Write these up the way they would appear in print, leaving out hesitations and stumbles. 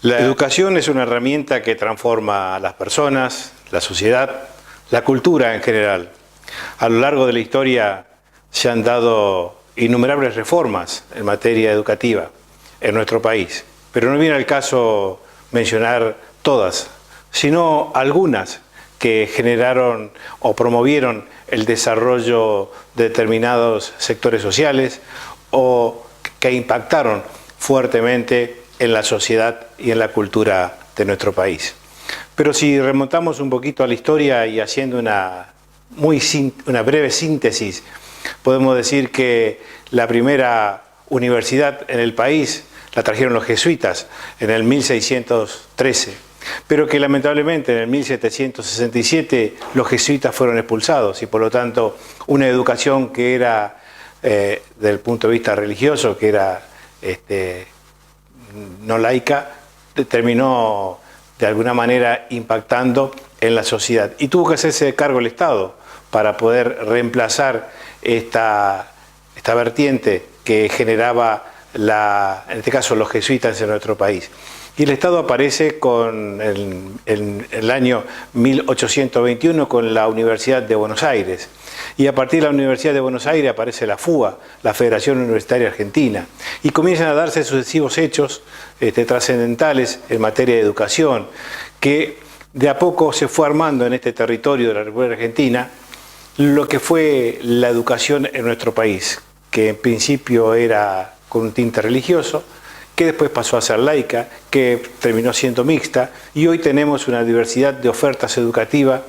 La educación es una herramienta que transforma a las personas, la sociedad, la cultura en general. A lo largo de la historia se han dado innumerables reformas en materia educativa en nuestro país, pero no viene al caso mencionar todas, sino algunas que generaron o promovieron el desarrollo de determinados sectores sociales o que impactaron fuertemente en la sociedad y en la cultura de nuestro país. Pero si remontamos un poquito a la historia y haciendo una breve síntesis, podemos decir que la primera universidad en el país la trajeron los jesuitas en el 1613, pero que lamentablemente en el 1767 los jesuitas fueron expulsados y por lo tanto una educación que era, desde el punto de vista religioso, que era no laica, terminó de alguna manera impactando en la sociedad y tuvo que hacerse cargo el Estado para poder reemplazar esta vertiente que generaba, en este caso, los jesuitas en nuestro país. Y el Estado aparece en el año 1821 con la Universidad de Buenos Aires. Y a partir de la Universidad de Buenos Aires aparece la FUA, la Federación Universitaria Argentina. Y comienzan a darse sucesivos hechos trascendentales en materia de educación, que de a poco se fue armando en este territorio de la República Argentina lo que fue la educación en nuestro país, que en principio era con un tinte religioso, que después pasó a ser laica, que terminó siendo mixta, y hoy tenemos una diversidad de ofertas educativas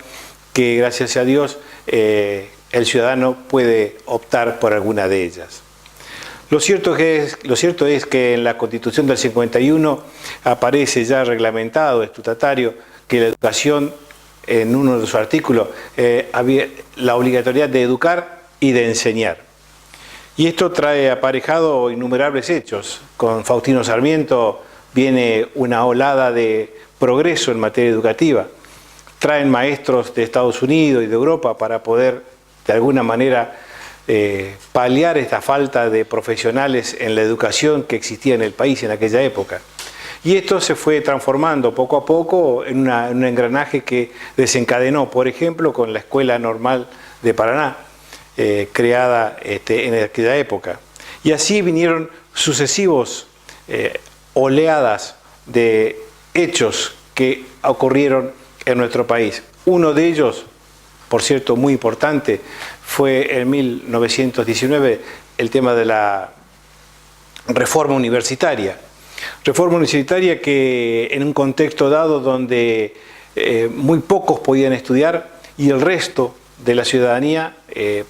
que, gracias a Dios, el ciudadano puede optar por alguna de ellas. Lo cierto es que en la Constitución del 51 aparece ya reglamentado, estatutario, que la educación, en uno de sus artículos, había la obligatoriedad de educar y de enseñar. Y esto trae aparejado innumerables hechos. Con Faustino Sarmiento viene una olada de progreso en materia educativa. Traen maestros de Estados Unidos y de Europa para poder, de alguna manera, paliar esta falta de profesionales en la educación que existía en el país en aquella época. Y esto se fue transformando poco a poco en un engranaje que desencadenó, por ejemplo, con la Escuela Normal de Paraná, creada en aquella época. Y así vinieron sucesivos oleadas de hechos que ocurrieron en nuestro país. Uno de ellos, por cierto, muy importante, fue en 1919 el tema de la reforma universitaria. Reforma universitaria que en un contexto dado donde muy pocos podían estudiar y el resto de la ciudadanía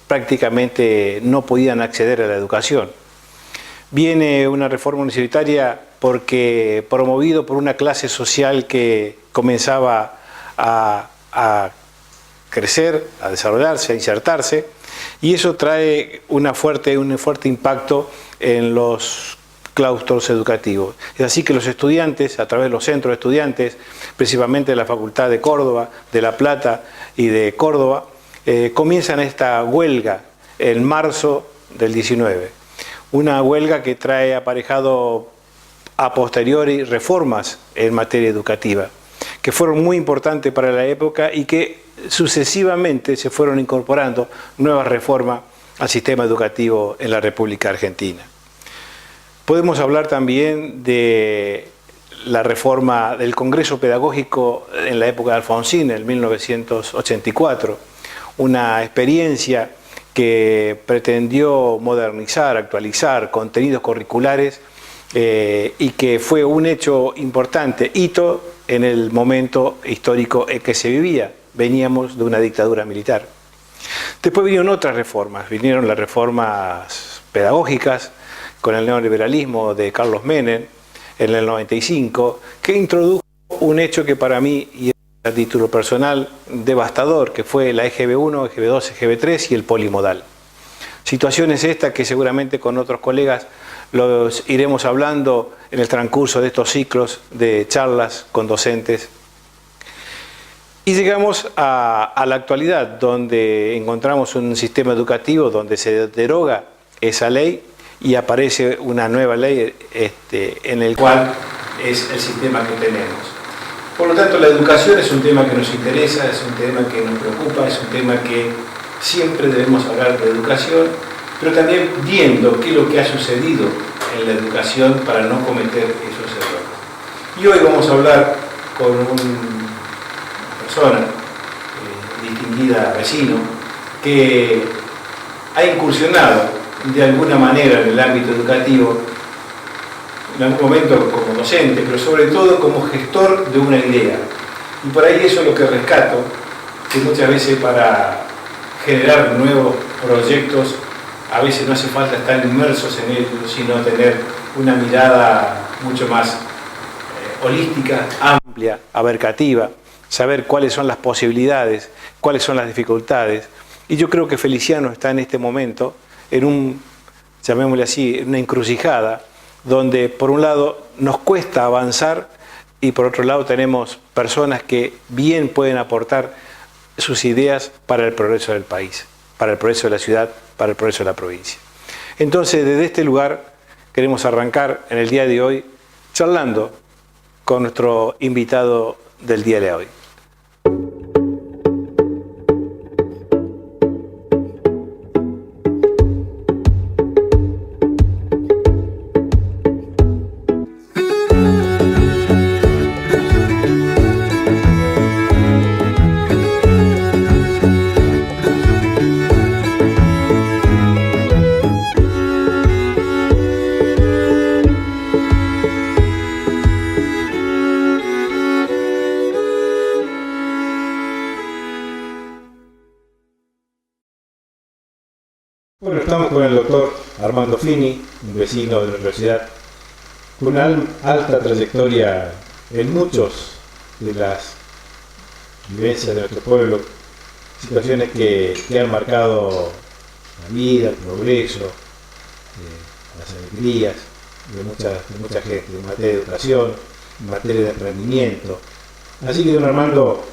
prácticamente no podían acceder a la educación. Viene una reforma universitaria porque promovido por una clase social que comenzaba a crecer, a desarrollarse, a insertarse, y eso trae un fuerte impacto en los claustros educativos. Es así que los estudiantes, a través de los centros de estudiantes, principalmente de la Facultad de Córdoba, de La Plata y de Córdoba, comienzan esta huelga en marzo del 19. Una huelga que trae aparejado a posteriori reformas en materia educativa, que fueron muy importantes para la época y que sucesivamente se fueron incorporando nuevas reformas al sistema educativo en la República Argentina. Podemos hablar también de la reforma del Congreso Pedagógico en la época de Alfonsín, en 1984, una experiencia que pretendió modernizar, actualizar contenidos curriculares y que fue un hecho importante, hito en el momento histórico en que se vivía. Veníamos de una dictadura militar. Después vinieron otras reformas, vinieron las reformas pedagógicas con el neoliberalismo de Carlos Menem en el 95, que introdujo un hecho que para mí, y a título personal, devastador, que fue la EGB1, EGB2, EGB3 y el polimodal. Situaciones estas que seguramente con otros colegas los iremos hablando en el transcurso de estos ciclos de charlas con docentes. Y llegamos a la actualidad, donde encontramos un sistema educativo donde se deroga esa ley y aparece una nueva ley en el cual es el sistema que tenemos. Por lo tanto, la educación es un tema que nos interesa, es un tema que nos preocupa, es un tema que siempre debemos hablar de educación, pero también viendo qué es lo que ha sucedido en la educación para no cometer esos errores. Y hoy vamos a hablar con una persona, distinguida vecino, que ha incursionado de alguna manera en el ámbito educativo, en algún momento como docente, pero sobre todo como gestor de una idea. Y por ahí eso es lo que rescato, que muchas veces para generar nuevos proyectos a veces no hace falta estar inmersos en ellos, sino tener una mirada mucho más holística, amplia, abarcativa, saber cuáles son las posibilidades, cuáles son las dificultades. Y yo creo que Feliciano está en este momento en llamémosle así, una encrucijada, donde por un lado nos cuesta avanzar y por otro lado tenemos personas que bien pueden aportar sus ideas para el progreso del país, para el progreso de la ciudad, para el progreso de la provincia. Entonces, desde este lugar queremos arrancar en el día de hoy charlando con nuestro invitado del día de hoy. Bueno, estamos con el doctor Armando Fini, un vecino de la universidad, con una alta trayectoria en muchos de las vivencias de nuestro pueblo, situaciones que han marcado la vida, el progreso, las alegrías de mucha gente, en materia de educación, en materia de emprendimiento. Así que, don Armando,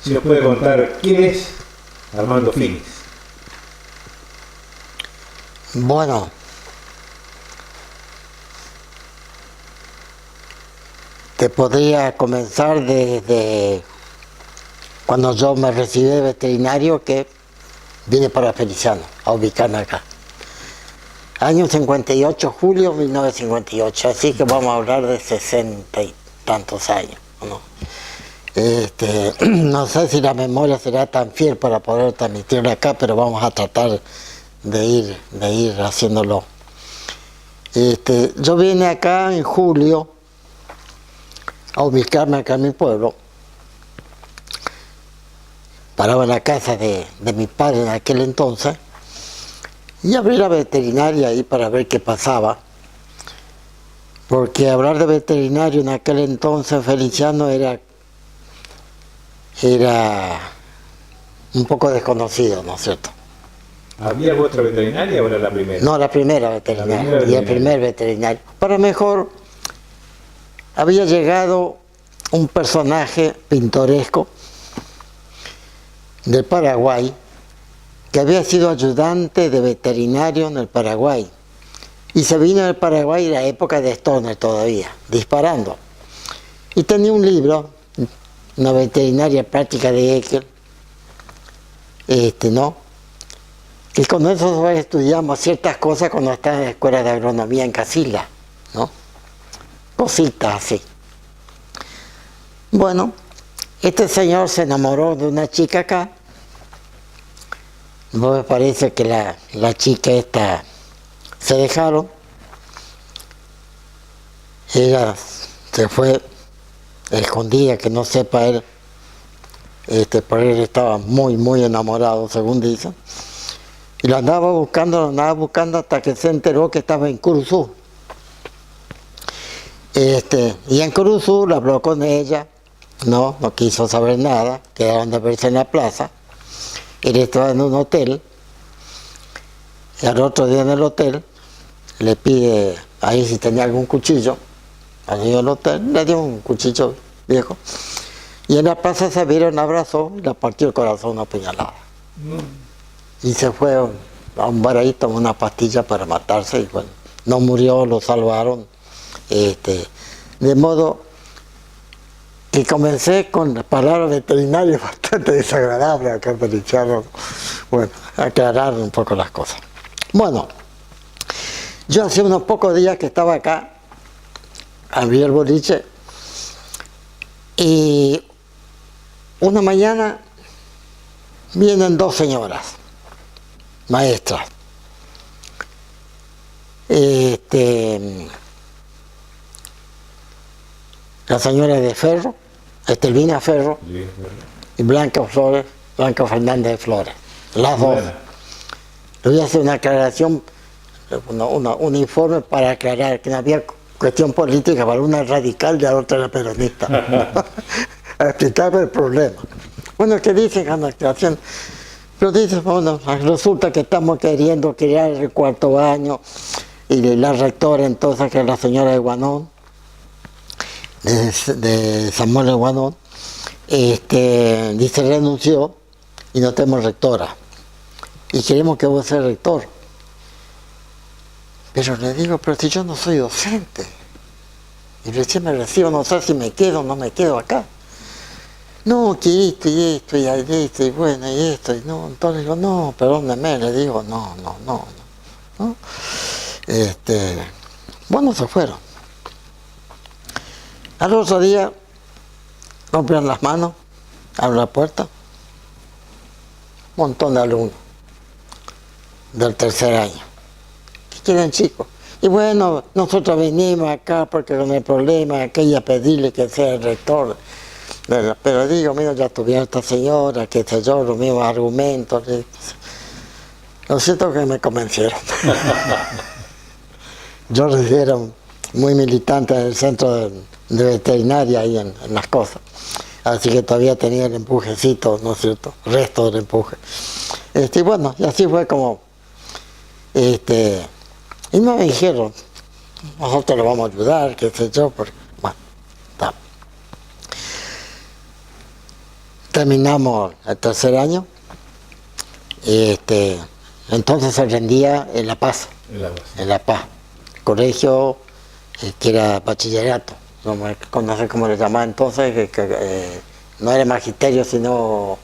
si nos puede contar quién es Armando Fini. Bueno, te podría comenzar desde cuando yo me recibí de veterinario, que vine para Feliciano a ubicarme acá. Año 58, julio 1958, así que vamos a hablar de 60 y tantos años, ¿no? No sé si la memoria será tan fiel para poder transmitirla acá, pero vamos a tratar de ir haciéndolo. Yo vine acá en julio a ubicarme acá en mi pueblo. Paraba en la casa de mi padre en aquel entonces y abrí la veterinaria ahí para ver qué pasaba, porque hablar de veterinario en aquel entonces, Feliciano, era un poco desconocido, ¿no es cierto? ¿Había otra veterinaria o era la primera? No, la primera veterinaria, y el primer veterinario. Para mejor, había llegado un personaje pintoresco del Paraguay, que había sido ayudante de veterinario en el Paraguay, y se vino del Paraguay en la época de Stoner todavía, disparando. Y tenía un libro, una veterinaria práctica de Haeckel, ¿no? Que con eso estudiamos ciertas cosas cuando estaba en la escuela de agronomía en Casilda, ¿no? Cositas así. Bueno, este señor se enamoró de una chica acá. No me parece que la chica esta se dejaron. Ella se fue escondida, que no sepa él, por él estaba muy, muy enamorado, según dicen. Y lo andaba buscando hasta que se enteró que estaba en Curuzú. Y en Curuzú la habló con ella, no quiso saber nada, quedaron de verse en la plaza. Él estaba en un hotel, y al otro día en el hotel le pide ahí si tenía algún cuchillo. Al del hotel le dio un cuchillo viejo. Y en la plaza se vieron, abrazó y le partió el corazón una puñalada. Y se fue a un bar ahí, tomó una pastilla para matarse y bueno, no murió, lo salvaron. De modo que comencé con las palabras veterinarias bastante desagradables, acá para echarlo, bueno, aclarar un poco las cosas. Bueno, yo hace unos pocos días que estaba acá, abrí el boliche, y una mañana vienen dos señoras, maestras. La señora de Ferro, Estelvina Ferro, y Blanca Flores, Blanca Fernández de Flores, las dos. Le voy a hacer una aclaración, un informe para aclarar que no había cuestión política, para una radical y la otra era peronista. A explicarme el problema. Bueno, ¿qué dicen? Pero dicen, bueno, resulta que estamos queriendo crear el cuarto año, y la rectora entonces, que es la señora de Guanón, de Samuel de Guanón, dice renunció y no tenemos rectora. Y queremos que vos seas rector. Pero le digo, pero si yo no soy docente, y recién me recibo, no sé si me quedo o no me quedo acá. No, que esto y esto, y esto, y bueno, y esto, y no. Entonces digo, no, perdóneme, le digo, no. Bueno, se fueron. Al otro día, rompieron las manos, abren la puerta, un montón de alumnos del tercer año. ¿Qué quieren, chicos? Y bueno, nosotros vinimos acá porque con el problema quería pedirle que sea el rector. Pero digo, mira, ya tuvieron esta señora, que sé yo, los mismos argumentos. Lo cierto es que me convencieron. Yo era muy militante en el centro de veterinaria ahí en las cosas. Así que todavía tenía el empujecito, ¿no es cierto? Resto del empuje. Y bueno, y así fue como... y me dijeron, nosotros le vamos a ayudar, qué sé yo, porque... Bueno, está. Terminamos el tercer año. Entonces se rendía en La Paz. En La Paz. Colegio que era bachillerato. No sé cómo le llamaba entonces, que no era magisterio, sino...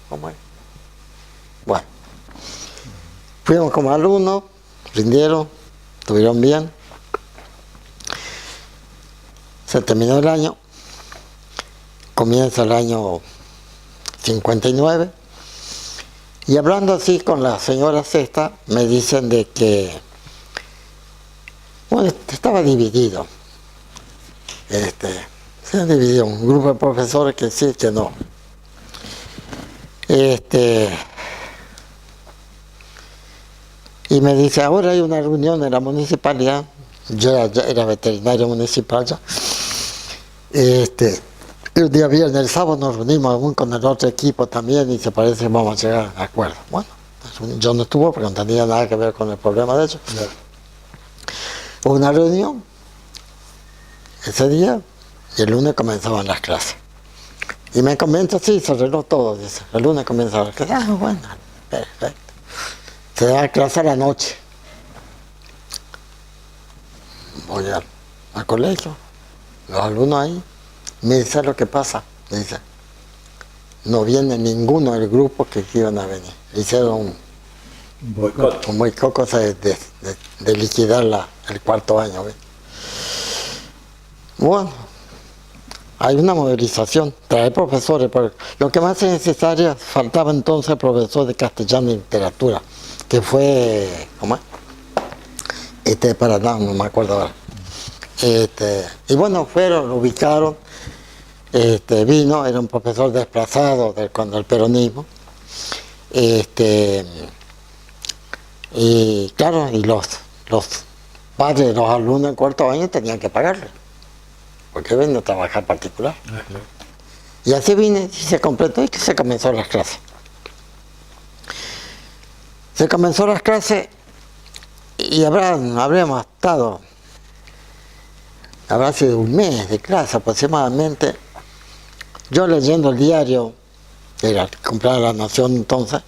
¿Cómo es? Bueno. Fuimos como alumnos, rindieron, estuvieron bien. Se terminó el año. Comienza el año 59. Y hablando así con la señora Sexta, me dicen de que, bueno, estaba dividido. Se han dividido un grupo de profesores que sí, que no. Y me dice, ahora hay una reunión en la municipalidad, yo era veterinario municipal ya. El día viernes, el sábado nos reunimos aún con el otro equipo también y se parece que vamos a llegar a acuerdo. Bueno, yo no estuve porque no tenía nada que ver con el problema de ellos. No. Hubo una reunión ese día y el lunes comenzaban las clases. Y me comenta, sí, se arregló todo, dice. El lunes comenzaban las clases. Ah, bueno, perfecto. Se daba clase a la noche. Voy al colegio, los alumnos ahí. Me dice lo que pasa, me dice, no viene ninguno del grupo que iban a venir. Hicieron un boicot, cosa de liquidar el cuarto año. ¿Ves? Bueno, hay una movilización, traer profesores, pero lo que más es necesario, faltaba entonces el profesor de castellano y literatura, que fue, ¿cómo es? De Paraná, no me acuerdo ahora. Y bueno, fueron, lo ubicaron. Vino, era un profesor desplazado cuando el peronismo, y claro, y los padres de los alumnos en cuarto año tenían que pagarle, porque vino a trabajar particular. Y así vine, y se completó, y que se comenzó las clases. Se comenzó las clases, y habríamos estado, habrá sido un mes de clase aproximadamente. Yo leyendo el diario, era comprar La Nación entonces,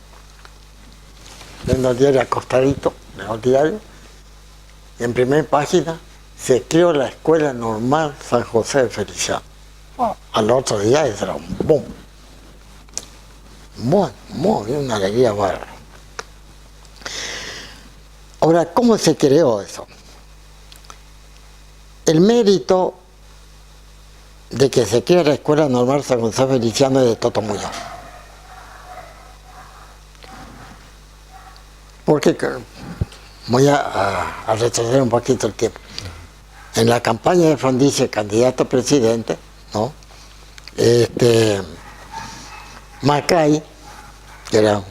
leyendo el diario acostadito, leo el diario, y en primera página se creó la Escuela Normal San José de Feliciano. Al otro día era un boom. Una alegría bárbara. Ahora, ¿cómo se creó eso? El mérito de que se crea la Escuela Normal San José Feliciano es de Toto Muñoz. Porque voy a retroceder un poquito el tiempo. En la campaña de Frondizi, candidato a presidente, ¿no? Macay, que era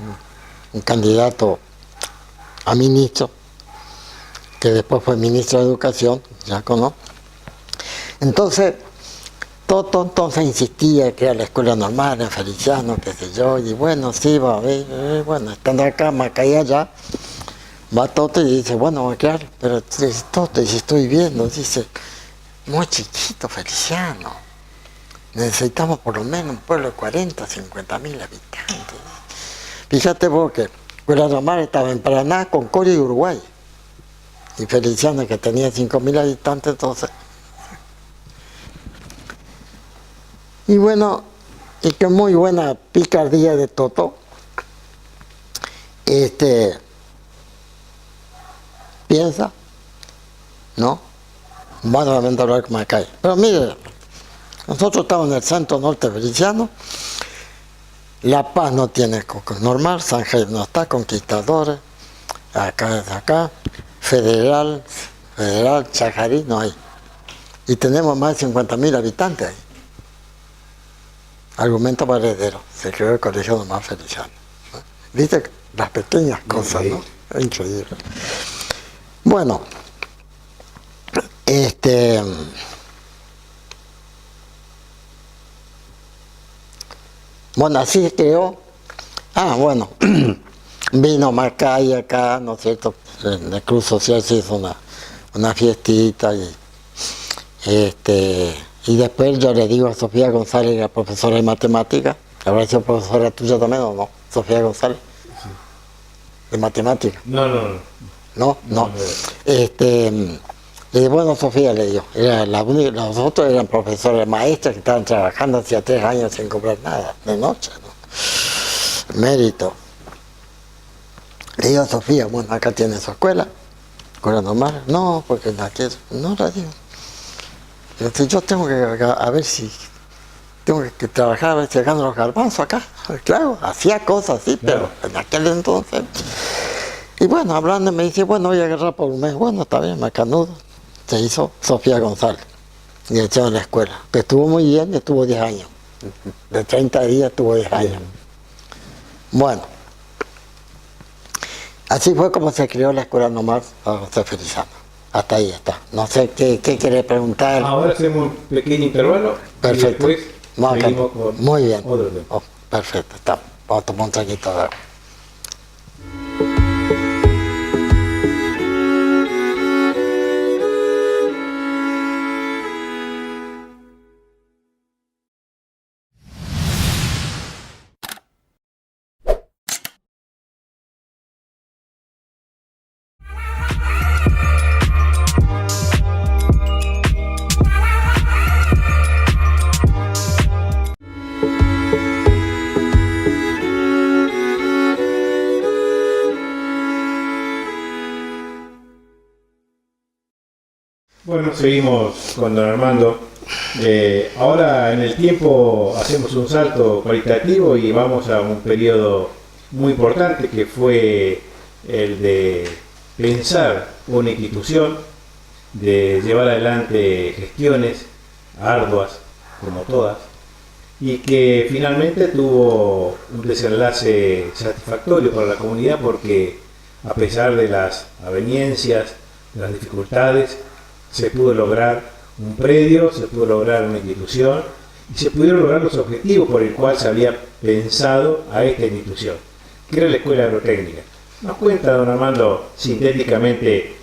un candidato a ministro, que después fue ministro de Educación, ya conoce. Entonces, Toto insistía que era la escuela normal, en Feliciano, qué sé yo, y bueno, sí, va a ver, bueno, estando acá, Macay allá, va Toto y dice, bueno, va a quedar, pero dice, Toto, dice, estoy viendo, dice, muy chiquito Feliciano, necesitamos por lo menos un pueblo de 40, 50 mil habitantes. Fíjate vos que Escuela Normal estaba en Paraná, Concordia y Uruguay, y Feliciano, que tenía 5.000 habitantes, entonces. Y bueno, y que muy buena picardía de Toto, piensa, ¿no? Bueno, a hablar con Macay. Pero mire, nosotros estamos en el centro norte feliciano, La Paz no tiene normal, San Jaime no está, Conquistadores, acá, Federal, Chajarí, no hay. Y tenemos más de 50.000 habitantes ahí. Argumento valedero, se creó el colegio normal feliciano. ¿Viste? Las pequeñas cosas, ¿no? Es increíble. Bueno, bueno, así se creó. Bueno, vino Macay acá, ¿no es cierto? En el Club Social se hizo una fiestita y después yo le digo a Sofía González, la profesora de matemáticas, ¿habrá sido profesora tuya también o no? Sofía González, sí. ¿De matemáticas? No. No. Le dije, bueno, Sofía, le digo, los otros eran profesores maestras que estaban trabajando hacía 3 años sin cobrar nada, de noche, ¿no? Mérito. Le digo a Sofía, bueno, acá tiene su escuela normal. No, porque no la digo. Entonces, yo tengo que, a ver si, tengo que trabajar a ver si gano los garbanzos acá. Claro, hacía cosas así, pero en aquel entonces. Y bueno, hablando me dice, bueno, voy a agarrar por un mes. Bueno, está bien, macanudo. Se hizo Sofía González, directora de la escuela, que estuvo muy bien y estuvo 10 años. De 30 días estuvo 10 años. Bueno, así fue como se creó la Escuela Normal San José Feliciano. Hasta ahí está. No sé qué quiere preguntar. Ahora hacemos un pequeño intervalo. Perfecto. Y después seguimos con muy bien. Otro tema. Oh, perfecto, está. Vamos a tomar un traguito de agua. Bueno, seguimos con don Armando. Ahora en el tiempo hacemos un salto cualitativo y vamos a un periodo muy importante que fue el de pensar una institución, de llevar adelante gestiones arduas, como todas, y que finalmente tuvo un desenlace satisfactorio para la comunidad porque a pesar de las aveniencias, de las dificultades, se pudo lograr un predio, se pudo lograr una institución y se pudieron lograr los objetivos por el cual se había pensado a esta institución, que era la Escuela Agrotécnica. ¿Nos cuenta, don Armando, sintéticamente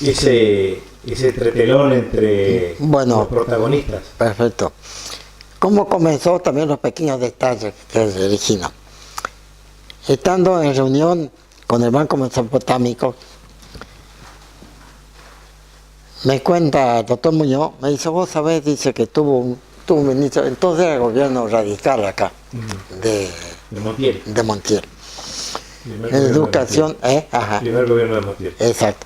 ese entretelón entre los protagonistas? Perfecto. ¿Cómo comenzó? También los pequeños detalles que se originan. Estando en reunión con el Banco Mesopotámico, Me cuenta el doctor Muñoz, me dice, vos sabés, dice que tuvo un ministro, entonces era el gobierno radical acá, de Montiel. de Montiel. Primer En gobierno de educación, Montiel. ajá, Primer gobierno de Montiel. exacto.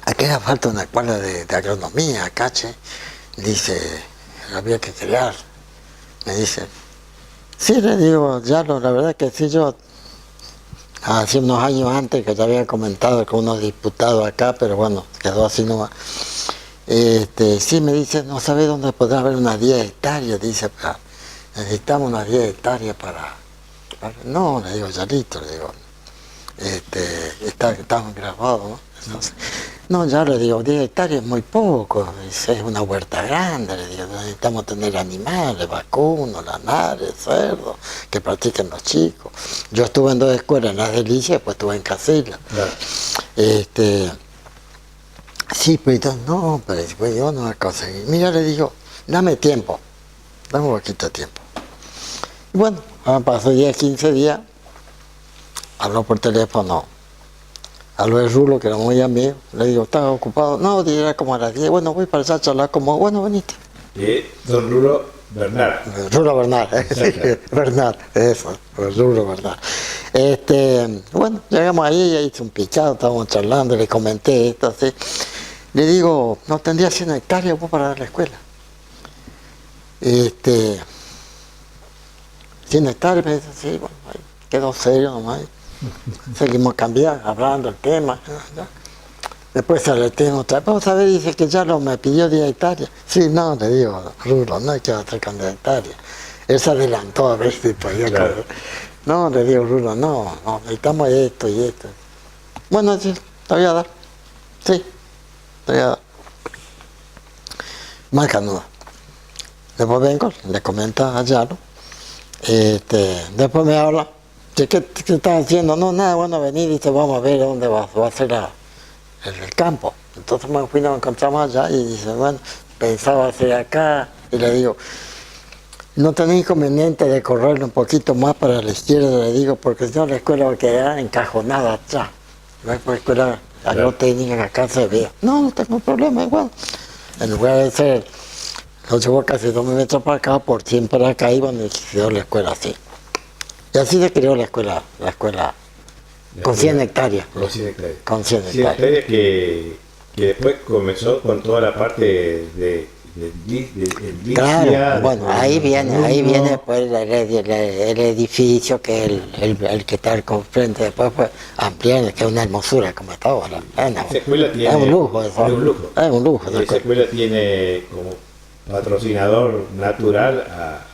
Aquí era falta una escuela de agronomía, acá, che. Dice, había que crear. Me dice, sí, le digo, ya la verdad que sí, yo, hace unos años antes que ya había comentado con unos diputados acá, pero bueno, quedó así nomás. Sí, me dice, no sabe dónde podrá haber unas 10 hectáreas, dice, necesitamos unas 10 hectáreas No, le digo, Yarito, le digo, estamos grabados, ¿no? Entonces, no, ya le digo, 10 hectáreas es muy poco, es una huerta grande, le digo, necesitamos tener animales, vacunos, lanares, cerdos, que practiquen los chicos. Yo estuve en 2 escuelas, en Las Delicias, pues estuve en Casilla. Claro. Sí, pero entonces, no, pero después yo no voy a conseguir. Mira, le digo, dame tiempo, dame un poquito de tiempo. Y bueno, pasó 10, 15 días, habló por teléfono, habló el Rulo, que era muy amigo, le digo, ¿estás ocupado? No, era como a las 10, bueno, voy para allá a charlar, como, bueno, venite. Don Rulo Bernal. Rulo Bernal, Bernal, eso, Rulo Bernal. Bueno, llegamos ahí, ella hizo un pichado, estábamos charlando, le comenté esto, así. Le digo, no tendría 100 hectáreas vos para dar la escuela. 100 hectáreas, me dice, sí, bueno, ahí quedó serio nomás. Seguimos cambiando, hablando el tema. Después sale el tema otra vez. Vamos a ver, dice que ya me pidió 10 hectáreas. Sí, no, le digo, Rulo, no hay que hacer con 10 hectáreas. Él se adelantó a ver si podía. Claro. No, le digo, Rulo, no, necesitamos esto y esto. Bueno, sí, te voy a dar. Sí, te voy a dar. Más canuda. Después vengo, le comenta a Yaro. Después me habla. ¿Qué estás haciendo? No, nada, bueno, venir, dice, vamos a ver dónde va a ser el campo. Entonces nos encontramos allá y dice, bueno, pensaba hacer acá. Y le digo, no tenés inconveniente de correrlo un poquito más para la izquierda, le digo, porque si no la escuela va a quedar encajonada atrás. No hay escuela agrotécnica que acá se vea. No tengo problema, igual. En lugar de ser, lo llevó casi 2 metros para acá, por 100 para acá, y bueno, y quedó la escuela así. Y así se creó la escuela con 100 hectáreas. Con 100 hectáreas. Con 100 100 hectáreas que después comenzó con toda la parte de claro, bueno, ahí viene pues el edificio que es el que está al frente, después pues ampliar, que es una hermosura como está ahora. Esa escuela tiene, es un lujo eso. Es un lujo. Es un lujo. Esa escuela tiene como patrocinador natural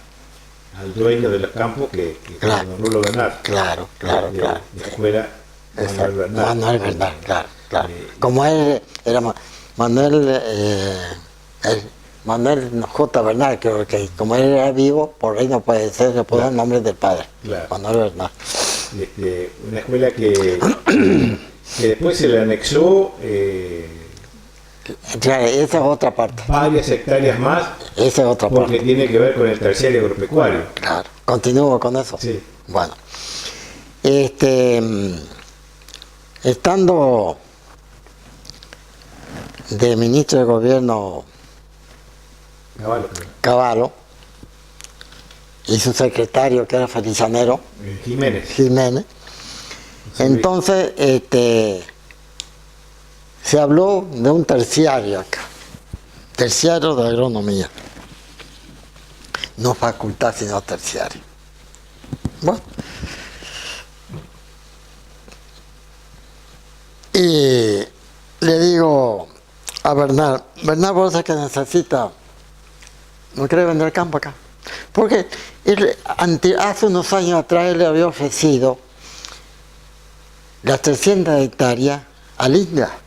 al dueño de los campos que claro, es Rulo Bernal. Claro. La escuela Manuel Bernal. Manuel Bernal, claro. Como él era Manuel J. Bernal, creo que como él era vivo, por ahí no puede ser, le puedo dar el nombre del padre. Claro. Manuel Bernal. Una escuela que después se le anexó Claro, esa es otra parte. varias hectáreas más. Esa es otra porque parte. tiene que ver con el terciario agropecuario. Claro. Continúo con eso. Sí. Bueno. Estando de ministro de gobierno Cavallo y su secretario que era Felicianero Jiménez. Entonces se habló de un terciario acá, terciario de agronomía, no facultad sino terciario. Bueno, y le digo a Bernal, vos sabés que necesita, no quiere vender el campo acá, porque él, hace unos años atrás él le había ofrecido las 300 hectáreas al INTA,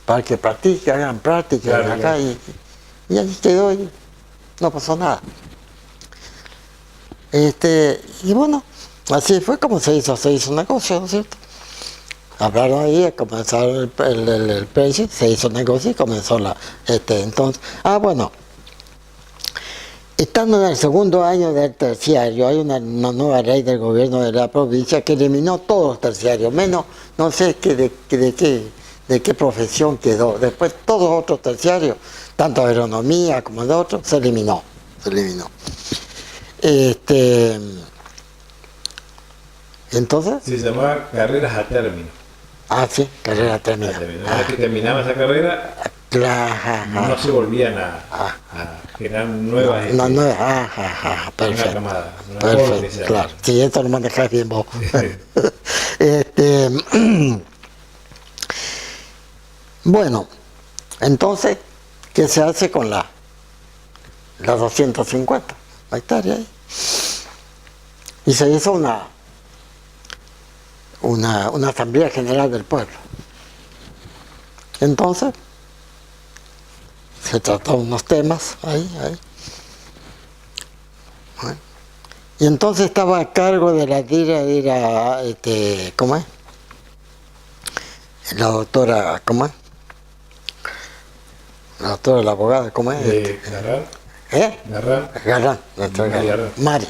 para que practique, hagan prácticas acá, claro. Y allí quedó y no pasó nada. Y bueno, así fue como se hizo un negocio, ¿no es cierto? Hablaron ahí, comenzaron el precio, se hizo el negocio y comenzó entonces. Bueno, Estando en el segundo año del terciario, hay una nueva ley del gobierno de la provincia que eliminó todos los terciarios, menos no sé de qué profesión quedó. Después todos los otros terciarios, tanto de agronomía como de otros, se eliminó. Entonces. Se llamaba carreras a término. Ah, sí, carrera terminada. Una vez que terminaba esa carrera, no se volvían a generar nuevas. Perfecto. Una camada, una Perfecto, claro. Sí, esto lo manejas bien vos. Bueno, entonces, ¿qué se hace con las 250 hectáreas ahí? Y se hizo una asamblea general del pueblo. Entonces, se trataron unos temas ahí. Bueno. Y entonces estaba a cargo de la DIRA, ¿cómo es? La doctora, ¿cómo es? La doctora, la abogada, ¿cómo es? Garrán. Garrán, la doctora Garrán. Mari.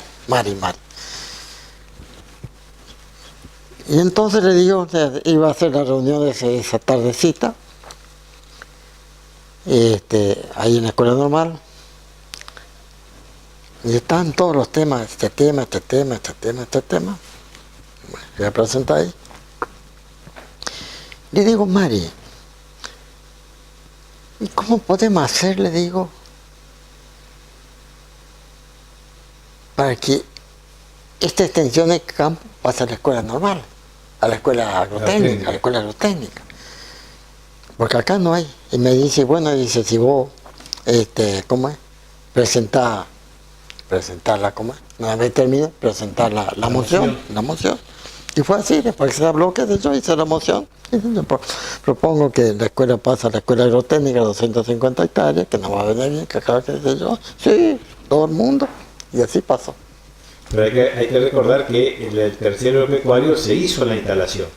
Y entonces le digo, iba a hacer la reunión esa tardecita, ahí en la escuela normal, y están todos los temas, este tema. Bueno, voy a presentar ahí. Le digo, Mari, ¿y cómo podemos hacer, le digo, para que esta extensión de campo pase a la escuela normal, a la escuela agrotécnica? Porque acá no hay. Y me dice, bueno, si vos, ¿cómo es? Presentar ¿cómo es? Una vez termine, presentar la moción. Y fue así, después que se habló, qué sé yo, hice la moción. Y yo propongo que la escuela pase a la escuela agrotécnica, 250 hectáreas, que no va a venir bien, que acá, qué sé yo. Sí, todo el mundo. Y así pasó. Pero hay que recordar que en el terciario agropecuario se hizo la instalación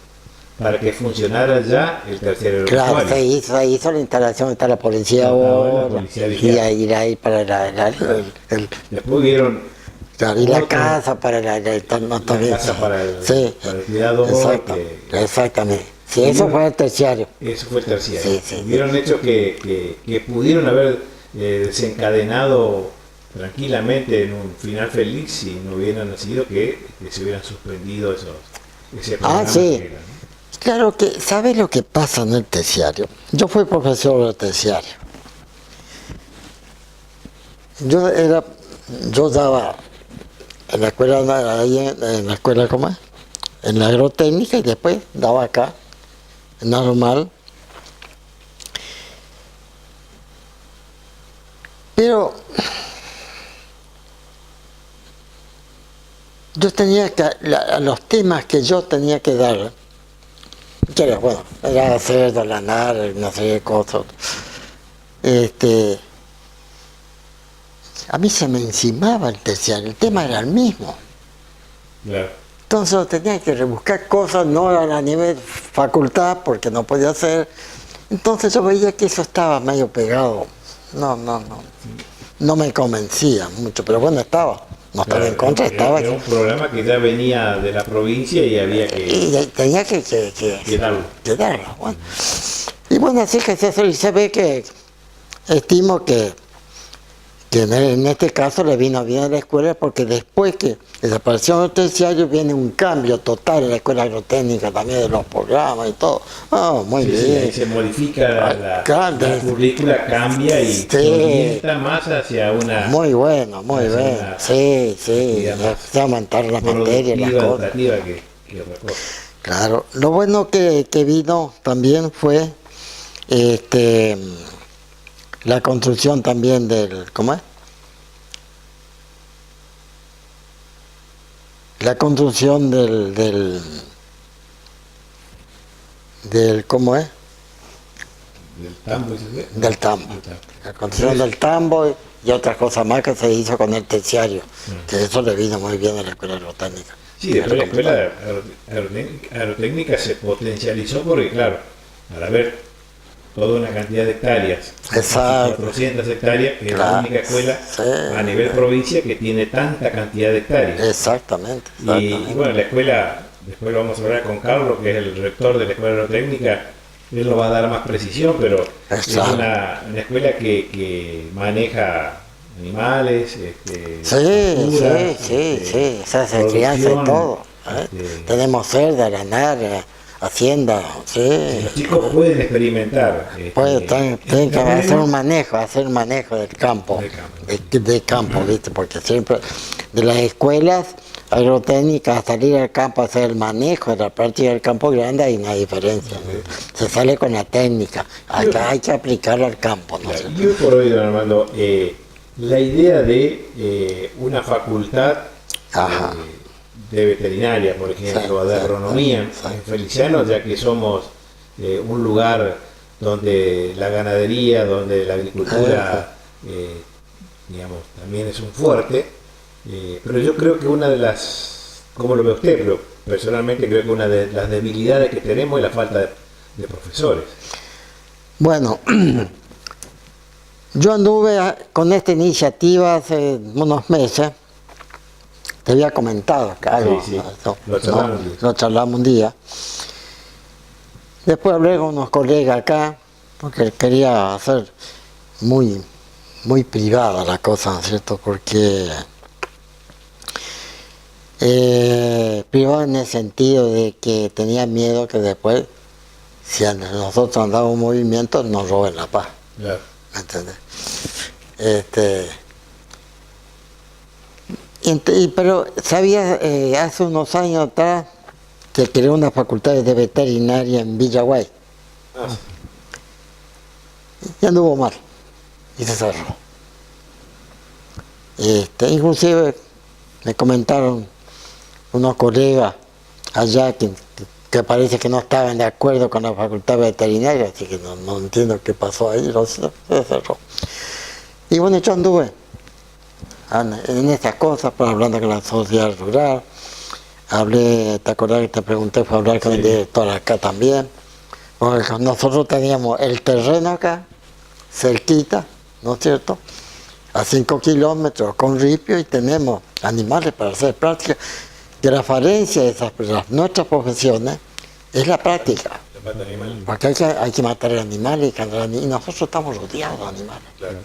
para que funcionara ya el terciario agropecuario. Claro, se hizo la instalación, está la policía ahora, y ahí para Después hubieron. Claro, y la casa para para el cuidado. Exactamente. Sí, eso fue el terciario. Eso fue el terciario. Sí. Hubieron hechos que pudieron haber desencadenado tranquilamente en un final feliz si no hubieran sido que se hubieran suspendido ese programa. Sí. Claro que, ¿sabes lo que pasa en el terciario? Yo fui profesor del terciario. Yo daba en la escuela, ahí en la escuela, ¿cómo es? En la agrotécnica, y después daba acá, en la normal. Pero yo tenía que, los temas que yo tenía que dar, que era, bueno, era hacer, dolanar, una serie de cosas. A mí se me encimaba el terciario, el tema era el mismo. Claro. Entonces tenía que rebuscar cosas, no a nivel facultad, porque no podía hacer. Entonces yo veía que eso estaba medio pegado. No me convencía mucho, pero bueno, estaba. No estaba en contra, estaba. Era un programa que ya venía de la provincia y había que. Y tenía que darlo. Bueno. Y bueno, así que se ve que estimo que en este caso le vino bien a la escuela, porque después que desapareció el terciario viene un cambio total en la escuela agrotécnica también de los programas y todo. Muy bien. Sí, se modifica la currícula, cambia y se orienta más hacia una. Muy bueno. Sí. Se aumentaron las materias, las cosas. Que claro. Lo bueno que vino también fue la construcción también ¿cómo es? La construcción del ¿cómo es? Del tambo. Del tambo. La construcción del tambo y otras cosas más que se hizo con el terciario, que eso le vino muy bien a la escuela agrotécnica. Sí, después la escuela agrotécnica se potencializó porque, claro, al haber toda una cantidad de hectáreas, Exacto. 400 hectáreas, que es la Claro. única escuela Sí. a nivel provincia que tiene tanta cantidad de hectáreas. Exactamente. Y bueno, la escuela, después lo vamos a hablar con Carlos, que es el rector de la escuela agrotécnica, él nos va a dar más precisión, pero es Exacto. una escuela que maneja animales, Sí, culturas, sí, se hace crianza y producción, todo. Tenemos cerda, lanar, hacienda, sí. los chicos pueden experimentar. Tienen que hacer un manejo del campo, Del campo. del campo, ¿viste? Porque siempre de las escuelas agrotécnicas a salir al campo a hacer el manejo de la práctica del campo grande hay una diferencia, ¿no? Se sale con la técnica, acá hay que aplicarlo al campo, ¿no? Y hoy por hoy, don Armando, la idea de una facultad Ajá. de veterinaria, por ejemplo, Sí, de sí, agronomía sí, en Feliciano, ya que somos un lugar donde la ganadería, donde la agricultura, digamos, también es un fuerte, pero yo creo que una de las, como lo ve usted, pero personalmente creo que una de las debilidades que tenemos es la falta de profesores. Bueno, yo anduve con esta iniciativa hace unos meses, te había comentado que algo, Sí, sí, ¿no? lo charlamos un día. Lo charlamos un día. Después hablé con unos colegas acá, porque quería hacer muy privada la cosa, ¿no es cierto? Porque privada en el sentido de que tenía miedo que después, si nosotros andamos en movimiento, nos roben la paz. Claro. ¿Me entiendes? Pero sabía, hace unos años atrás, que creó una facultad de veterinaria en Villaguay. Ah, sí. Y anduvo mal. Y se cerró. Inclusive me comentaron unos colegas allá que parece que no estaban de acuerdo con la facultad veterinaria, así que no entiendo qué pasó ahí, se cerró. Y bueno, yo anduve en estas cosas, pues, hablando con la sociedad rural, hablé, te acordás que te pregunté, fue hablar con el director acá también, porque nosotros teníamos el terreno acá, cerquita, ¿no es cierto?, a 5 kilómetros con ripio, y tenemos animales para hacer práctica, que la falencia de nuestras profesiones es la práctica, La pata animal. porque hay que matar animales, y nosotros estamos rodeados de animales. Claro.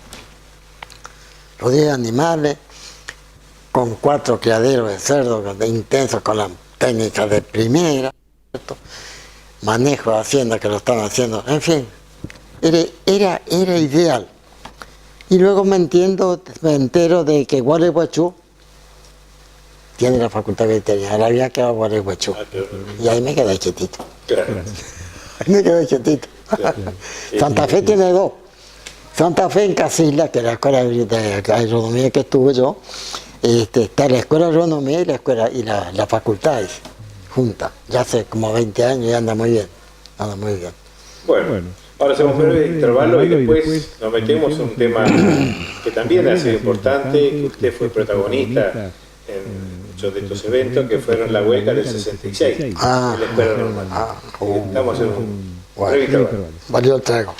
Rodeados de animales, con 4 criaderos de cerdos intensos, con la técnica de primera, ¿cierto? Manejo de hacienda que lo están haciendo, en fin, era ideal. Y luego me entero de que Gualeguaychú tiene la facultad veterinaria, había quedado Gualeguaychú. Y ahí me quedé quietito. Claro. Ahí me quedé quietito. Claro. Santa Fe tiene 2. Santa Fe en Casilla, que es la escuela de agronomía que estuve yo, está la escuela de agronomía y la facultad ahí, juntas. Ya hace como 20 años y anda muy bien. Anda muy bien. Bueno, ahora hacemos un breve intervalo y después nos metemos en un tema que también ha sido importante, que usted fue protagonista en muchos de estos eventos, que fueron la huelga del 66, en Ah. la escuela normal. Estamos en un breve intervalo. Valió el trago.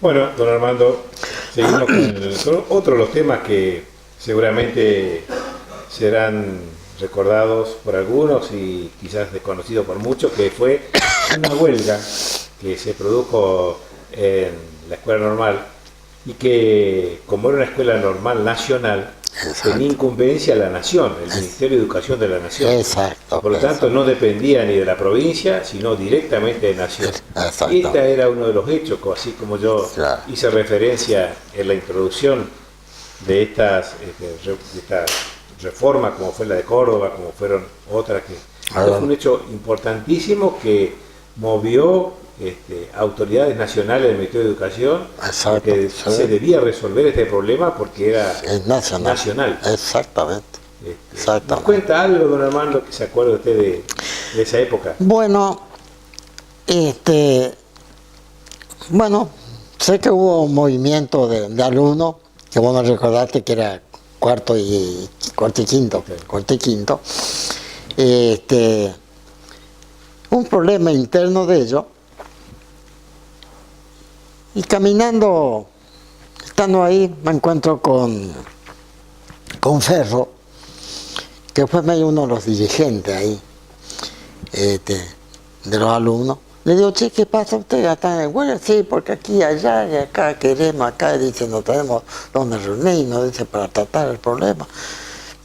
Bueno, don Armando, seguimos con otro de los temas que seguramente serán recordados por algunos y quizás desconocidos por muchos, que fue una huelga que se produjo en la escuela normal y que como era una escuela normal nacional, Exacto. tenía incumbencia la nación, el Ministerio de Educación de la Nación. Exacto. Por lo tanto, no dependía ni de la provincia, sino directamente de nación. Exacto. Y este era uno de los hechos, así como yo Claro. hice referencia en la introducción de estas reformas, como fue la de Córdoba, como fueron otras que... Esto fue un hecho importantísimo que movió autoridades nacionales del Ministerio de Educación, Exacto, que sí. se debía resolver este problema porque era Es nacional. Exactamente. ¿Nos Exactamente. cuenta algo, don Armando, que se acuerde usted de esa época? Bueno, bueno, sé que hubo un movimiento de alumnos, que vos me recordaste que era cuarto y quinto, Okay. cuarto y quinto. Un problema interno de ellos. Y caminando, estando ahí, me encuentro con Ferro, que fue medio uno de los dirigentes ahí, de los alumnos. Le digo, che, ¿qué pasa usted? Acá, bueno, sí, porque aquí, allá y acá queremos, acá, dice, no tenemos donde reunirnos, dice, para tratar el problema.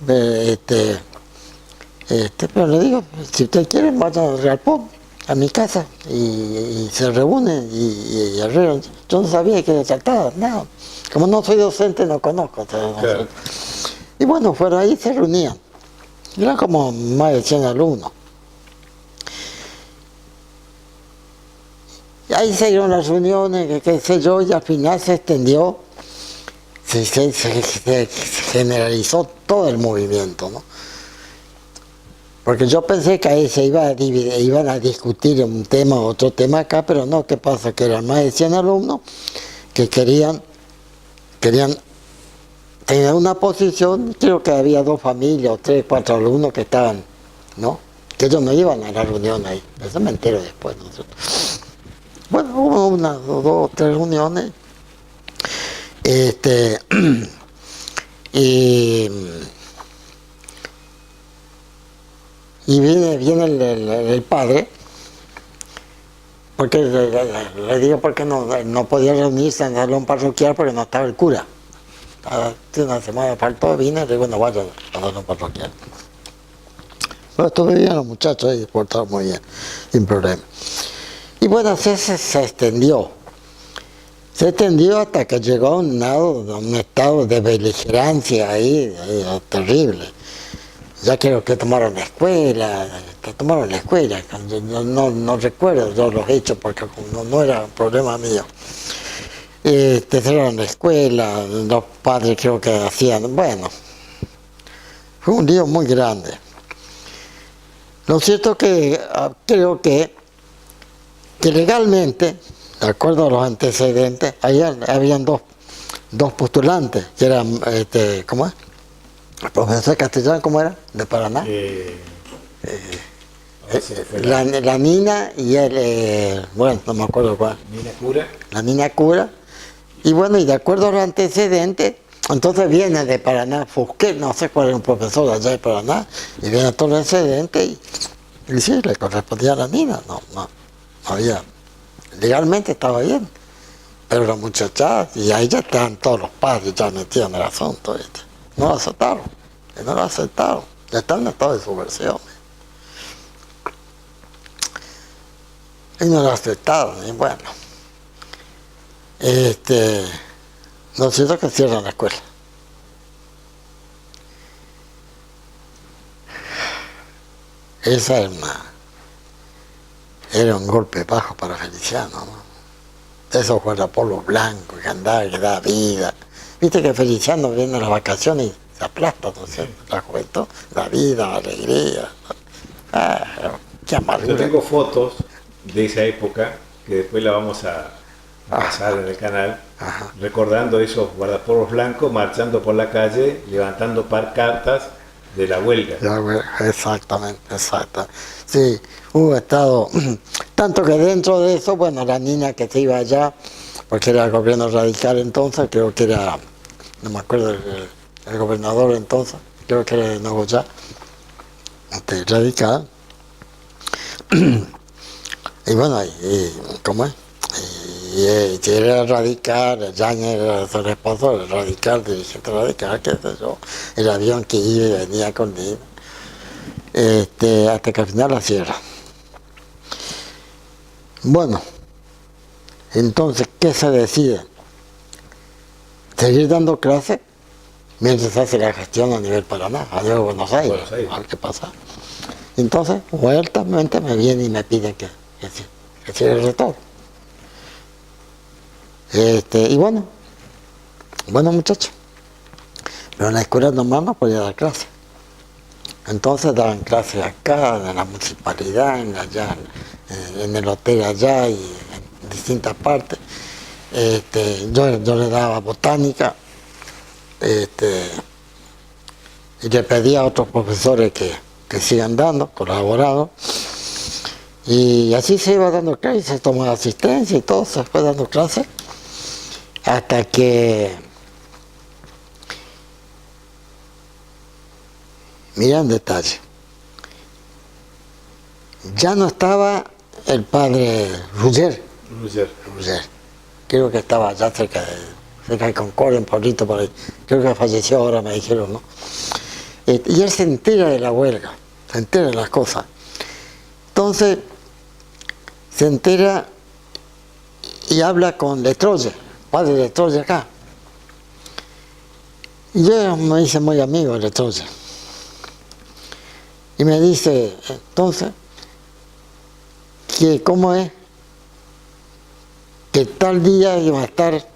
Pero le digo, si usted quiere, vayan al Real Pop, a mi casa, y se reúnen y arreglan. Yo no sabía que se trataba, no. Como no soy docente, no conozco. Claro. Y bueno, fueron ahí, se reunían. Eran como más de 100 alumnos. Y ahí se dieron las reuniones, qué sé yo, y al final se extendió, se generalizó todo el movimiento, ¿no? Porque yo pensé que ahí se iban a discutir un tema, otro tema acá, pero no, ¿qué pasa? Que eran más de 100 alumnos que querían tener una posición. Creo que había 2 familias o 3, 4 alumnos que estaban, ¿no? Que ellos no iban a la reunión ahí. Eso me entero después, ¿no? Bueno, hubo 1, 2, 3 reuniones. Y viene el padre, porque le digo porque no podía reunirse en el salón parroquial porque no estaba el cura. Una semana faltó, vine y le digo, no vayan al salón parroquial. Pero estuve bien, los muchachos ahí se portaron muy bien, sin problema. Y bueno, se extendió. Se extendió hasta que llegó a un estado de beligerancia ahí terrible. Ya creo que tomaron la escuela, no recuerdo yo los hechos porque no era un problema mío. Cerraron la escuela, los padres creo que hacían, bueno, fue un lío muy grande. Lo cierto es que creo que legalmente, de acuerdo a los antecedentes, habían dos postulantes, que eran, ¿cómo es? El profesor castellano, ¿cómo era? ¿De Paraná? La Nina y él, bueno, no me acuerdo cuál. Nina Cura. La Nina Cura. Y bueno, y de acuerdo a los antecedentes, entonces viene de Paraná, Fusquet, no sé cuál era un profesor allá de Paraná, y viene todos los antecedentes y sí, le correspondía a la Nina, no había. Legalmente estaba bien, pero la muchacha, y ahí ya estaban todos los padres ya metidos en el asunto, ¿viste? No lo aceptaron, ya están en estado de subversión. Y no lo aceptaron, y bueno. Lo cierto es que cierran la escuela. Esa era un golpe bajo para Feliciano, ¿no? Eso fue por los blancos, que andaba, que da vida. Viste que Feliciano viene a las vacaciones y se aplasta, ¿no es cierto? La juventud, la vida, la alegría. Qué amargura. Yo tengo fotos de esa época, que después la vamos a pasar en el canal, recordando esos guardapolvos blancos marchando por la calle, levantando pancartas de la huelga. Exactamente. Sí, hubo estado, tanto que dentro de eso, bueno, la niña que se iba allá, porque era el gobierno radical entonces, creo que era, no me acuerdo el gobernador entonces, creo que era de Nogoyá, radical. Y bueno, ¿cómo es? y era radical, Yáñez era su esposo, el radical, dirigente radical, qué sé yo, el avión que iba y venía con él, hasta que al final la cierra. Bueno, entonces, ¿qué se decide? Seguir dando clases mientras se hace la gestión a nivel Paraná, a nivel Buenos Aires, a ver qué pasa. Entonces, vueltamente me viene y me pide que sea el rector. Y bueno muchachos, pero en la escuela nomás no podía dar clases. Entonces daban clases acá, en la municipalidad, allá, en el hotel allá y en distintas partes. Yo le daba botánica, y le pedía a otros profesores que sigan dando, colaborando. Y así se iba dando clases, se tomaba asistencia y todo, se fue dando clases, hasta que, mira un detalle, ya no estaba el padre Rugger, creo que estaba allá cerca de Concordia, un pueblito por ahí, creo que falleció ahora, me dijeron, ¿no? Y él se entera de la huelga, se entera de las cosas. Entonces, se entera y habla con Letroye, padre de Letroye acá. Y yo me hice muy amigo de Letroye. Y me dice, entonces, que cómo es que tal día iba a estar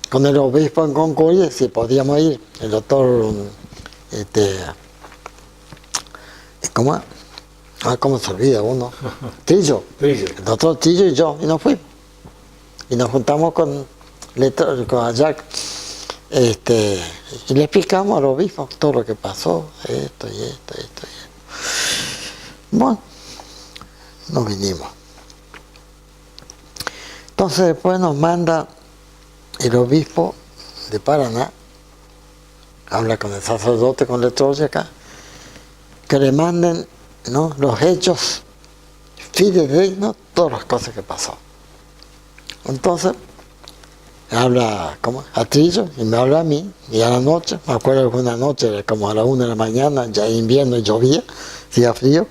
con el obispo en Concordia, si podíamos ir, el doctor, ¿cómo es? ¿Cómo se olvida uno? Trillo. El doctor Trillo y yo, y nos fuimos. Y nos juntamos con Jack, y le explicamos al obispo todo lo que pasó, esto y esto. Bueno, nos vinimos. Entonces después nos manda el obispo de Paraná, habla con el sacerdote, con el Letroye acá, que le manden, ¿no?, los hechos fidedignos, todas las cosas que pasó. Entonces, habla a Trillo y me habla a mí, y a la noche, me acuerdo que una noche, como a las 1 de la mañana, ya invierno y llovía, hacía frío,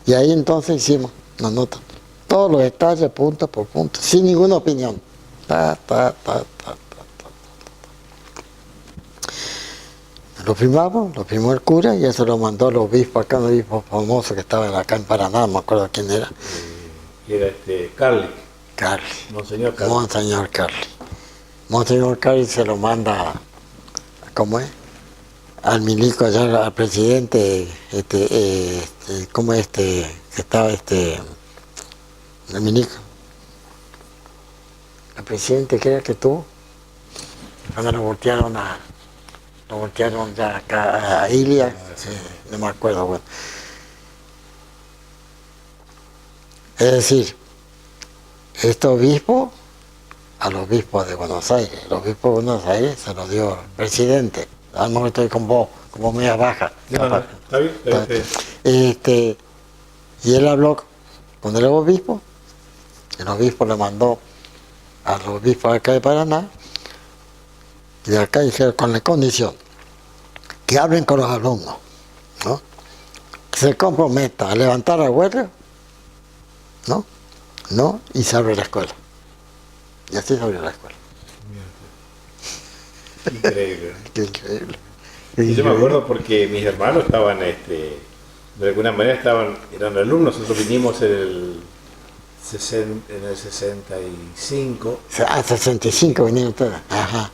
y ahí entonces hicimos una nota, todos los detalles, punto por punto, sin ninguna opinión. Lo firmamos, lo firmó el cura y eso lo mandó el obispo acá, un obispo famoso que estaba acá en Paraná, no me acuerdo quién era. Era Carli. Monseñor Carli. Monseñor Carli se lo manda, ¿cómo es? Al milico allá, al presidente, ¿cómo es que estaba el milico? El presidente que era que tuvo, cuando lo voltearon ya acá a Ilia, no me acuerdo, bueno. Es decir, este obispo al obispo de Buenos Aires, el obispo de Buenos Aires se lo dio el presidente. A lo mejor estoy con vos, como media baja. No, está bien. Y él habló con el obispo le mandó al obispo de acá de Paraná, y de acá dijeron con la condición que hablen con los alumnos, ¿no? Que se comprometa a levantar la huelga, ¿no? Y se abre la escuela. Y así se abrió la escuela. Increíble. Qué increíble. Y yo me acuerdo porque mis hermanos estaban, de alguna manera eran alumnos, nosotros vinimos en el 65. 65 vinieron ustedes. Ajá.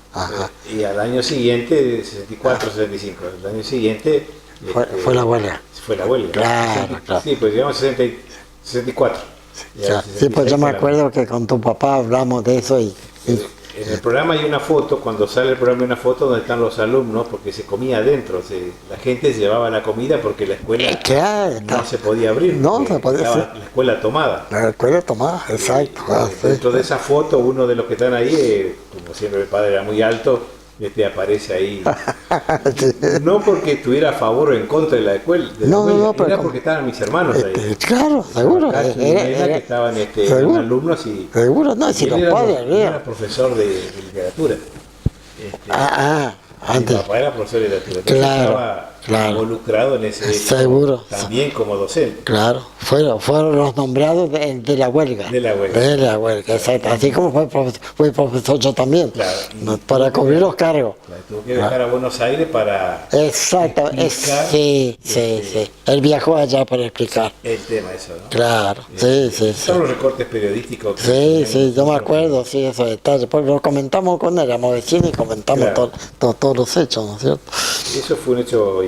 Y al año siguiente, 64, 65, el año siguiente... Fue la huelga. Fue la huelga. Claro. Sí, pues llegamos 64. Sí, pues yo me acuerdo que con tu papá hablamos de eso y en el programa hay una foto, cuando sale el programa hay una foto donde están los alumnos, porque se comía adentro, la gente se llevaba la comida porque la escuela no se podía abrir, no se podía, estaba la escuela tomada. La escuela tomada, exacto. Dentro de esa foto, uno de los que están ahí, como siempre el padre era muy alto, aparece ahí. No porque estuviera a favor o en contra de la escuela, era porque estaban mis hermanos ahí. Claro, seguro. Cacho y Elena, que estaban eran alumnos y... Seguro, no, si los padres... Era profesor de literatura. Antes. Mi papá era profesor de literatura. Claro, estaba involucrado en ese hecho, seguro. también como docente. Claro, fueron los nombrados de la huelga. De la huelga. De la huelga, exacto. Así como fue profesor yo también. Claro. Para cubrir los cargos. Claro, tuvo que viajar a Buenos Aires para... Exacto, sí. Él viajó allá para explicar. El tema, eso, ¿no? Claro, sí. Son los recortes periodísticos. Sí, yo me acuerdo, sí, esos detalles. Porque lo comentamos con él, éramos vecinos y comentamos todos los hechos, ¿no es cierto? Eso fue un hecho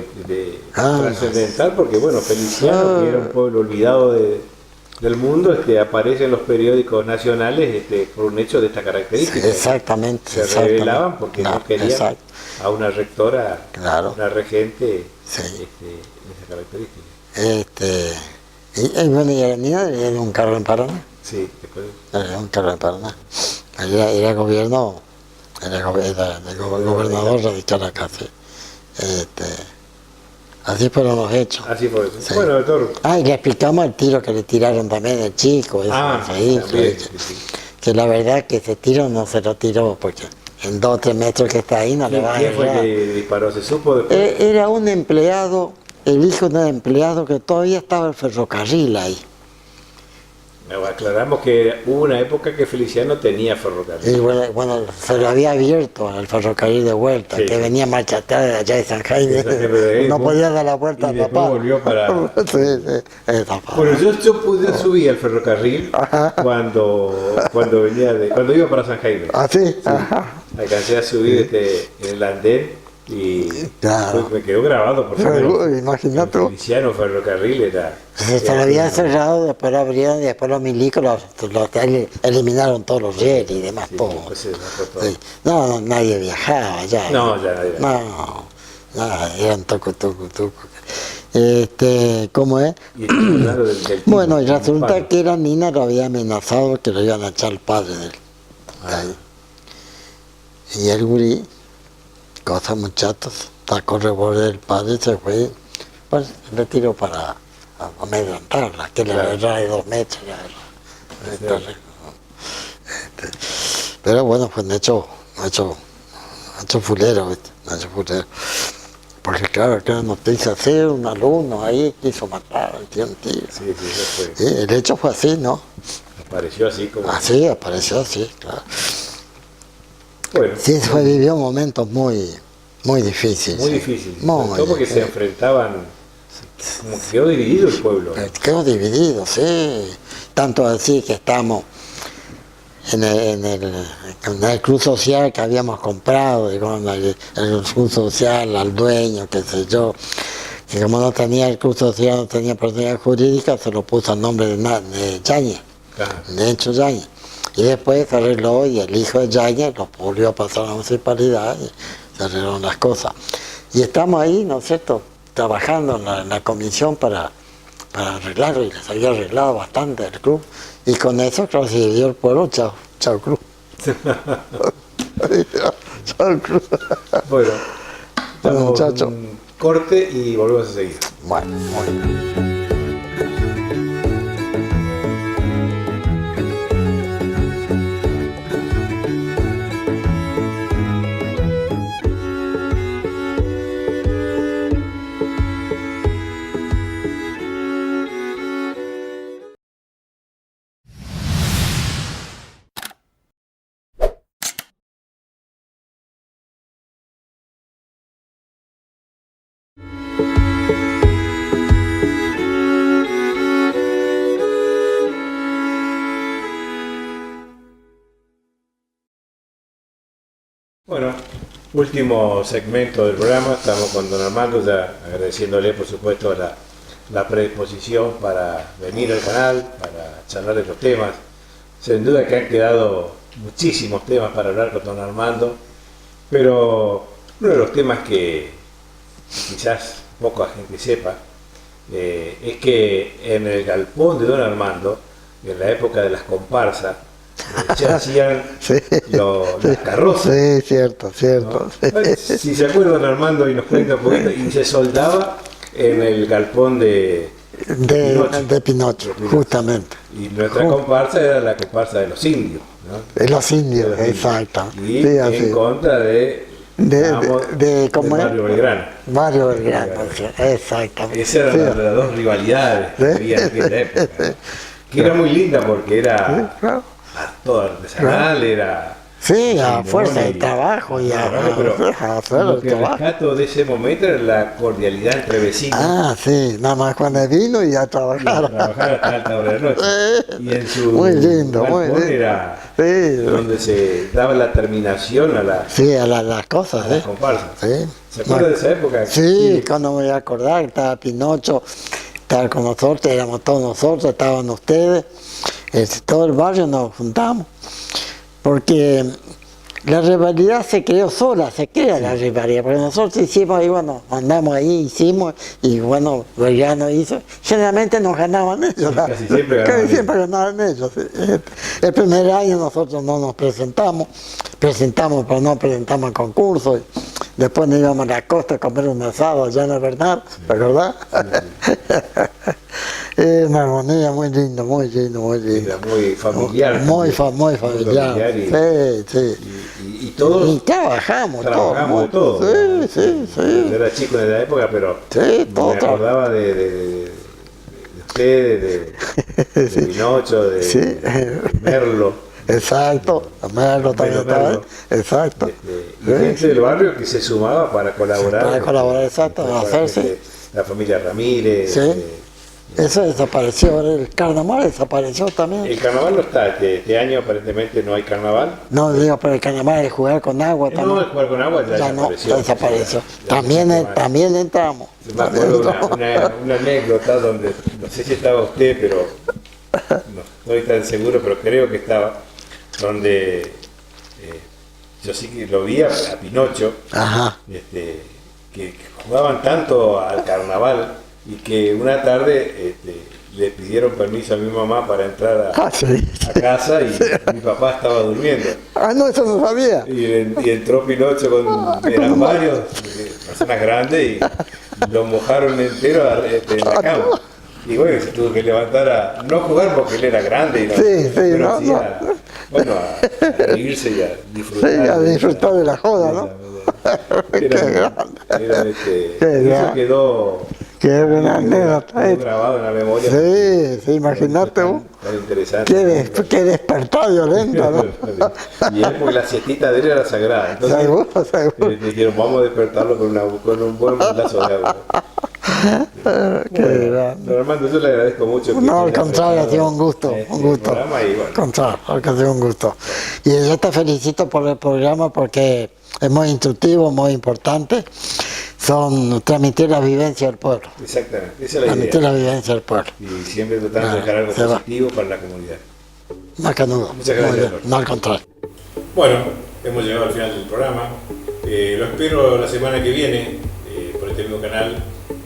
trascendental porque, bueno, Feliciano, que era un pueblo olvidado del mundo, aparece en los periódicos nacionales por un hecho de esta característica. Exactamente. Se revelaban porque no querían a una rectora, una regente de esa característica. Y bueno, y venía de un cargo en Paraná. Sí, después. Era un cargo en Paraná. Era gobierno, era gobernador radical acá, sí. Así fueron los hechos. Así fue eso. Sí. Bueno, doctor. Y le explicamos el tiro que le tiraron también el chico. Que la verdad que ese tiro no se lo tiró porque en 2 o 3 metros que está ahí no le va a ¿Quién fue que disparó? ¿Se supo después? Era un empleado, el hijo de un empleado que todavía estaba el ferrocarril ahí. Aclaramos que hubo una época que Feliciano tenía ferrocarril. Y bueno, se lo había abierto al ferrocarril de vuelta, que venía marcha atrás de allá de San Jaime. No podía dar la vuelta a papá. Volvió para... Bueno, yo pude subir al ferrocarril cuando iba para San Jaime. Sí. Alcancé a subir en el andén y me quedó grabado por favor. Imagínate. El Feliciano ferrocarril era... Se lo habían cerrado, después lo abrieron y después los milicos eliminaron todos los rieles y demás. No, nadie viajaba ya. No, ya nadie viajaba. No, eran toco. ¿Cómo es? Bueno, y resulta que la Nina lo había amenazado que lo iban a echar al padre de él. Y el gurí, cosa muchachos, sacó el revólver del padre y se fue, pues le tiró para amedrentarla, que le agarraba de 2 metros. Pero bueno, fue un hecho fulero, ¿viste? Un hecho fulero. Porque claro, que la noticia así, un alumno ahí quiso matar al tío. Sí, eso fue. El hecho fue así, ¿no? Apareció así como... apareció así, claro. Bueno, sí, vivió momentos muy difíciles. Muy difíciles. Todo porque se enfrentaban, como que quedó dividido el pueblo. Quedó dividido, sí. Tanto así que estamos en el club social que habíamos comprado, digamos, el club social, al dueño, qué sé yo, que como no tenía el club social, no tenía personalidad jurídica, se lo puso al nombre de Yáñez, de hecho Yáñez. Y después se arregló y el hijo de Yáñez lo volvió a pasar a la municipalidad y se arreglaron las cosas. Y estamos ahí, ¿no es cierto?, trabajando en la comisión para arreglarlo, y les había arreglado bastante el club. Y con eso, claro, se dividió el pueblo, chao club. Chao club. Bueno, muchachos, un corte y volvemos a seguir. Bueno, muy bien. Bueno, último segmento del programa, estamos con don Armando, ya agradeciéndole por supuesto la predisposición para venir al canal, para charlar de estos temas. Sin duda que han quedado muchísimos temas para hablar con don Armando, pero uno de los temas que quizás poca gente sepa es que en el galpón de don Armando, en la época de las comparsas, ya hacían Sí. las carrozas. Sí, cierto, cierto. ¿No? Si se acuerdan, Armando, y nos cuenta un poquito, y se soldaba en el galpón de De Pinocho, justamente. Y nuestra comparsa era la comparsa de los indios, ¿no? De los indios, De los indios. exacto. Y Sí, así. en contra ¿cómo es? Barrio Belgrano. Barrio Belgrano, sí, exactamente. Esas eran Sí, las dos rivalidades que había en aquella época. Que era muy linda porque era claro. toda artesanal, era... Sí, a Simón fuerza de y- trabajo y pero a hacer lo el que trabajo. rescato de ese momento era la cordialidad entre vecinos. Ah, sí, nada más cuando vino y a Y a trabajar. trabajar hasta alta hora de la noche. Y en su Muy lindo, muy balcón lindo. era Sí, donde se daba la terminación a sí, a las cosas, las comparsas. Sí. ¿Se acuerda de esa época? Sí, cuando me voy a acordar, estaba Pinocho, estaba con nosotros, éramos todos nosotros, estaban ustedes, todo el barrio nos juntamos, porque la rivalidad se creó sola, se crea la rivalidad, porque nosotros hicimos, y bueno, andamos ahí, hicimos, y bueno, Belgrano hizo, generalmente nos ganaban ellos, casi siempre ganaban casi ellos. siempre ganaban ellos. Sí. El primer año nosotros no nos presentamos, pero no presentamos en concurso, y después nos íbamos a la costa a comer un asado allá en el Bernal, ¿verdad? Una armonía muy lindo, muy lindo, muy lindo. Era muy familiar. Muy familiar. y, Sí. y todos Y trabajamos trabajamos de todo. Sí, sí, sí. Yo era chico de la época, pero Sí, todo me acordaba de ustedes, de Pinocho, de Sí. Merlo. Exacto, Merlo también estaba ahí. Merlo. Exacto. Y gente del barrio que se sumaba para colaborar. Para colaborar, exacto, Para hacerse. La familia Ramírez. Sí. Eso desapareció, ahora el carnaval desapareció también. El carnaval no está, este año aparentemente no hay carnaval. No digo, pero el carnaval es jugar con agua No, también. el jugar con agua ya Ya no, desapareció. ya desapareció. Ya También, no se llama. también entramos. Me acuerdo una anécdota donde, no sé si estaba usted, pero no estoy tan seguro, pero creo que estaba, donde yo sí que lo vi a Pinocho, Ajá. que jugaban tanto al carnaval y que una tarde le pidieron permiso a mi mamá para entrar Ah, sí. a casa y mi papá estaba durmiendo. Ah, no, eso no sabía. Y entró Pinocho eran varios, personas grandes, y lo mojaron entero en la cama. Y bueno, se tuvo que levantar a no jugar porque él era grande y no, Sí, sí, pero no, sí no. a reírse y a disfrutar. Sí, a disfrutar de la joda, ¿no? Qué grande. Qué Eso grande. quedó Qué buena anécdota. quedó grabado en la memoria. Sí, sí, imagínate vos. Tan interesante. Qué despertar violento, ¿no? Y él, porque la siestita de él era sagrada. Entonces, Seguro, seguro. le dijeron, vamos a despertarlo con un buen lazo de agua. Qué grande. Don Armando, yo le agradezco mucho. que No, al haya contrario, ha sido preparado un gusto, este un gusto. programa y bueno, Al contrario, ha sido un gusto. Y yo te felicito por el programa porque es muy instructivo, muy importante. Son transmitir la vivencia del pueblo. exactamente, esa es la Transmitir idea. la vivencia del pueblo. Y siempre tratando de dejar algo se va. positivo para la comunidad. Más que nudo. Muchas gracias, Muy bien. doctor. No, al contrario. Bueno, hemos llegado al final del programa. Lo espero la semana que viene por este mismo canal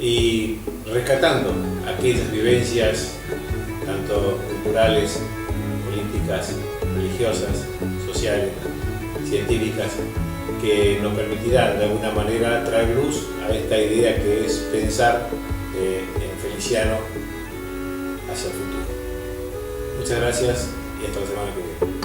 y rescatando aquellas vivencias, tanto culturales, políticas, religiosas, sociales, científicas, que nos permitirán de alguna manera traer luz a esta idea que es pensar en Feliciano hacia el futuro. Muchas gracias y hasta la semana que viene.